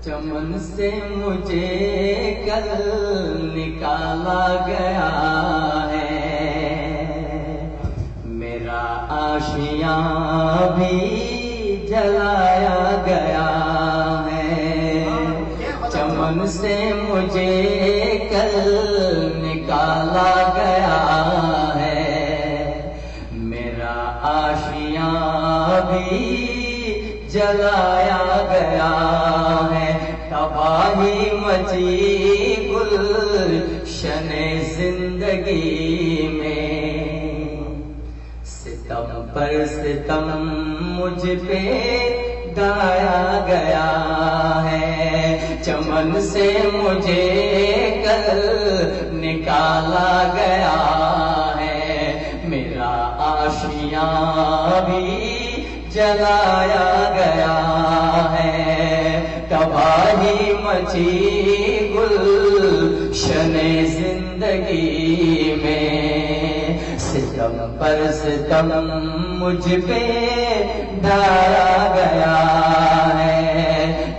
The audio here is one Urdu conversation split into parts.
چمن سے مجھے کل نکالا گیا ہے، میرا آشیاں بھی جلایا گیا ہے۔ چمن سے مجھے کل نکالا گیا ہے، میرا آشیاں بھی جلایا گیا ہے۔ تباہی مچی گلشن زندگی میں، ستم پر ستم مجھ پہ ڈھایا گیا ہے۔ چمن سے مجھے کل نکالا گیا ہے، میرا آشیاں بھی جلایا گیا ہے۔ تباہی مچی گلشن زندگی میں، ستم پر ستم مجھ پہ ڈھایا گیا ہے۔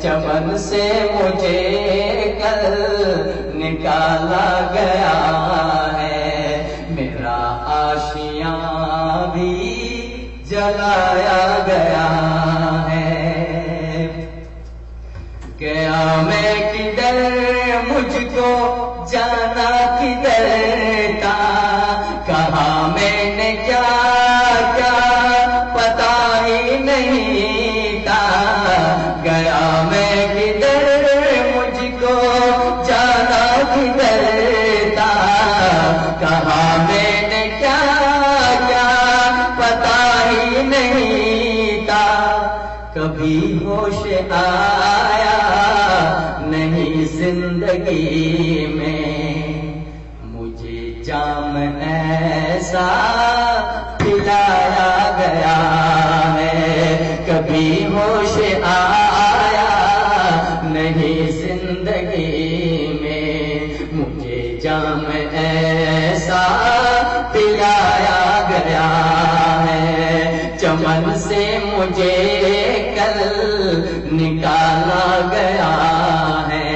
چمن سے مجھے کل نکالا گیا ہے، میرا آشیاں بھی جلایا گیا ہے۔ گیا میں کدھر مجھ کو جانا کدھر تھا، کہا میں نے کیا کیا پتا ہی نہیں تھا۔ گیا میں کدھر مجھ کو جانا کدھر تھا، کہا میں نے کیا کیا پتا ہی نہیں تھا۔ کبھی ہوش آیا نہیں زندگی میں، مجھے جام ایسا پلایا گیا ہے۔ کبھی ہوش آیا نہیں زندگی میں، مجھے جام ایسا پلایا گیا ہے۔ چمن سے مجھے کل نکالا گیا ہے،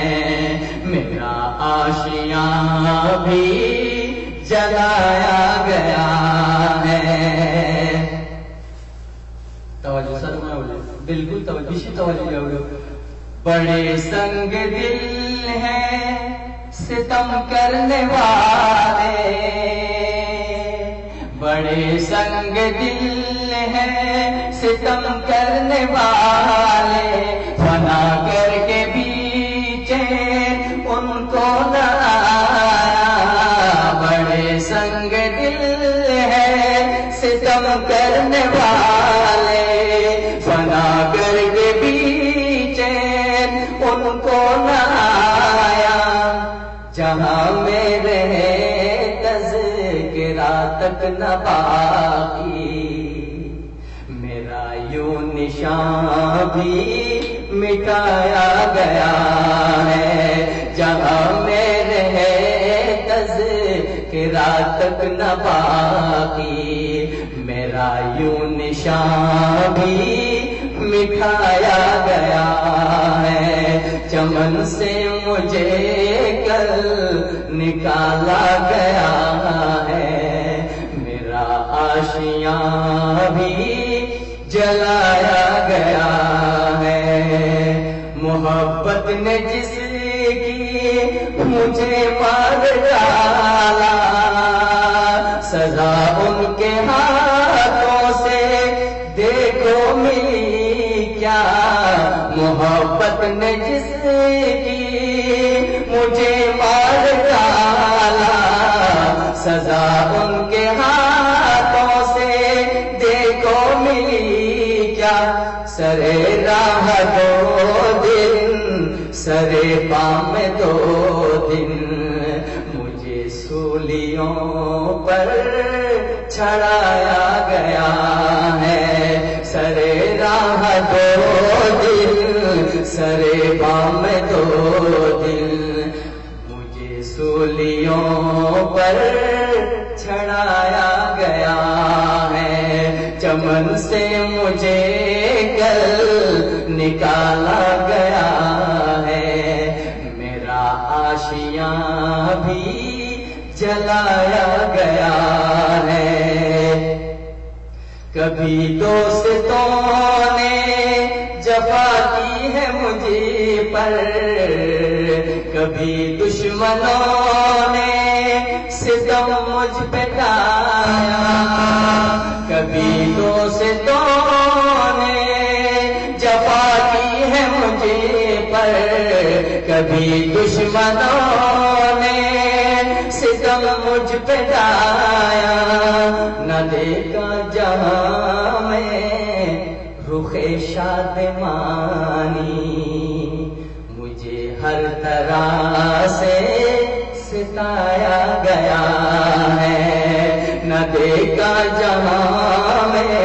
میرا آشیاں بھی جلایا گیا ہے۔ توجہ سر میں بالکل توجہ سے توجہ ہو۔ بڑے سنگ دل ہیں ستم کرنے والے، بڑے سنگ دل ہیں ستم کرنے والے، فنا کر کے بھی چین ان کو نہ آیا۔ بڑے سنگ دل ہیں ستم کرنے والے، فنا کر کے بھی چین ان کو نہ آیا۔ جہاں میں رہے تذکرہ تک نہ باقی، میرا یوں نشان بھی مٹایا گیا ہے۔ جہاں میں رہے تذکرہ تک نہ باقی، میرا یوں نشان بھی مٹایا گیا ہے۔ چمن سے مجھے کل نکالا گیا ہے، میرا آشیاں بھی جلایا گیا ہے۔ محبت نے جس کی مجھے مار ڈالا، سزا ان کے ہاتھوں سے دیکھو ملی کیا۔ محبت نے جس کی مجھے مار ڈالا، سزا ان کے ہاتھوں سے دیکھو ملی کیا۔ سرے راہ 2 دن، سرے پام 2 دن، مجھے سولیوں پر چڑھایا گیا ہے۔ سرے راہ 2 دن، سرے بام دو دل مجھے سولیوں پر چڑھایا گیا ہے، چمن سے مجھے کل نکالا گیا ہے، میرا آشیاں بھی جلایا گیا ہے۔ کبھی دوستوں نے جفا کی ہے مجھ پر، کبھی دشمنوں نے ستم مجھ پہ ڈھایا، کبھی دوستوں نے جفا کی ہے مجھ پر، کبھی دشمنوں نے ستم مجھ پہ ڈھایا، نہ دیکھا جہاں میں رخ شادمانی، مجھے ہر طرح سے ستایا گیا ہے، نہ دیکھا جہاں میں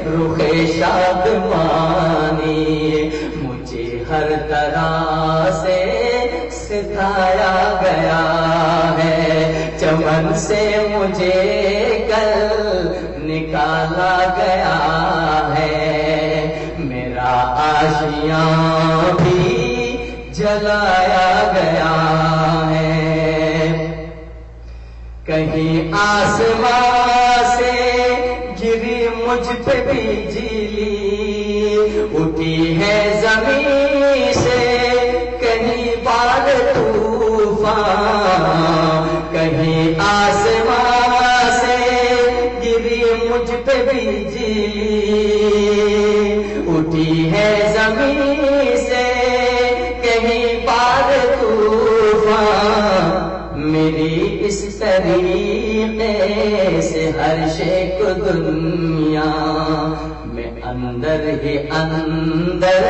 رخ شادمانی، مجھے ہر طرح سے ستایا گیا ہے، چمن سے مجھے کل نکالا گیا ہے، میرا آشیاں بھی جلایا گیا ہے۔ کہیں آسمان سے گری مجھ پہ بجلی، اٹھی ہے زمین سے کہیں باد طوفان، کہیں آسمان سے گری مجھ پہ بجلی، اٹھی ہے زمین سے کہیں باد طوفان، میری اس طریقے سے ہر شے کو دنیا میں اندر ہی اندر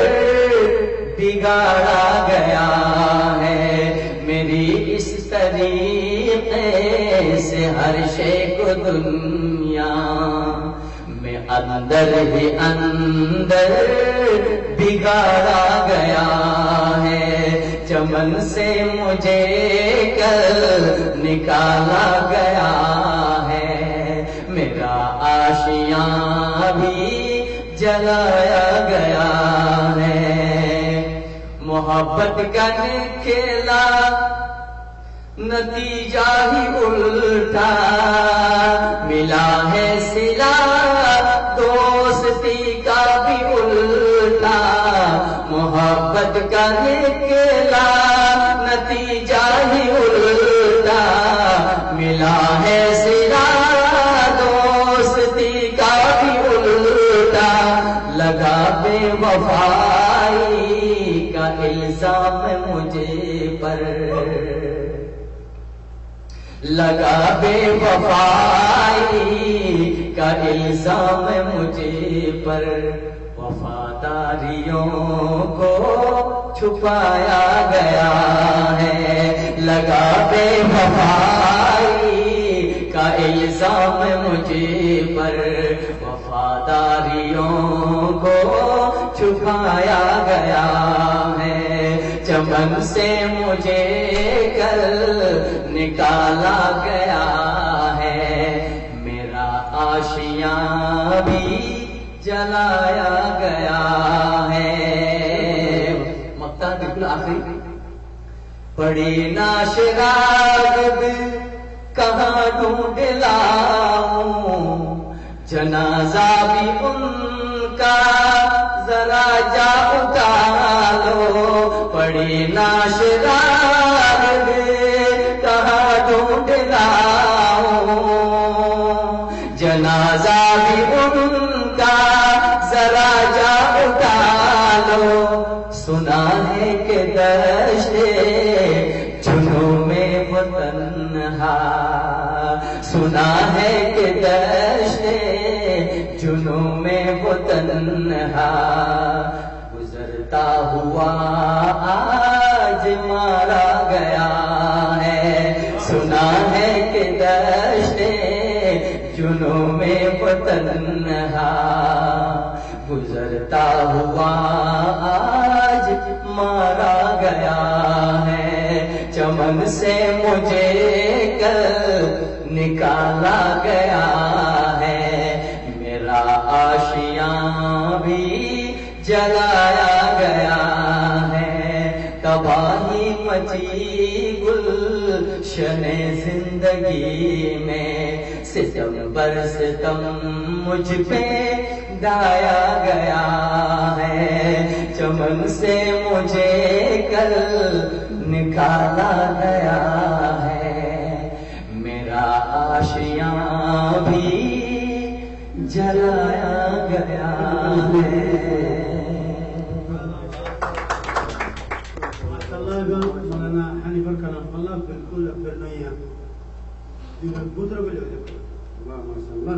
بگاڑا گیا ہے، میری اس طریقے سے ہر شے کو دنیا میں اندر ہی اندر بگاڑا گیا ہے، چمن سے مجھے کل نکالا گیا ہے، میرا آشیاں بھی جلایا گیا ہے، محبت کا کھیلا نتیجہ ہی الٹا ملا ہے، سلا دوستی کا بھی الٹا، محبت کا نکلا نتیجہ ہی الٹا ملا ہے، سلا دوستی کا بھی الٹا، لگا بے وفائی کا الزام مجھے پر، لگا بے وفائی کا الزام مجھے پر، وفاداریوں کو چھپایا گیا ہے، لگا بے وفائی کا الزام مجھے پر، وفاداریوں کو چھپایا گیا ہے، چمن سے مجھے کل نکالا گیا ہے، میرا آشیاں بھی جلایا گیا ہے۔ مقطع بالکل آخری، پڑی ناش راغب کہاں ڈھونڈ لاؤں، جنازہ بھی ان کا ذرا جا اٹھا لو، پڑی ناش راغب کہاں ڈھونڈ لاؤں، جنازہ بھی ان کا ذرا جا اٹھا لو، سنا ہے کہ دشت جنوں میں وہ تنہا، سنا ہے کہ دشت جنوں میں وہ تنہا، گزرتا ہوا آج مارا گیا ہے، سنا ہے کہ دشت جنوں میں وہ تنہا، گزرتا ہوا آج گیا ہے، چمن سے مجھے کل نکالا گیا ہے، میرا آشیاں بھی جلایا گیا ہے، تباہی مچی گلشن زندگی میں، ستم بر ستم مجھ پہ ڈایا گیا ہے، چمن سے مجھے کل نکالا گیا ہے، میرا آشیاں بھی جلایا گیا ہے۔ مولانا حنیفہ کلام اللہ بالکل اپنے نہیں ہے، پوتر کو لے جاؤ، ماشاء اللہ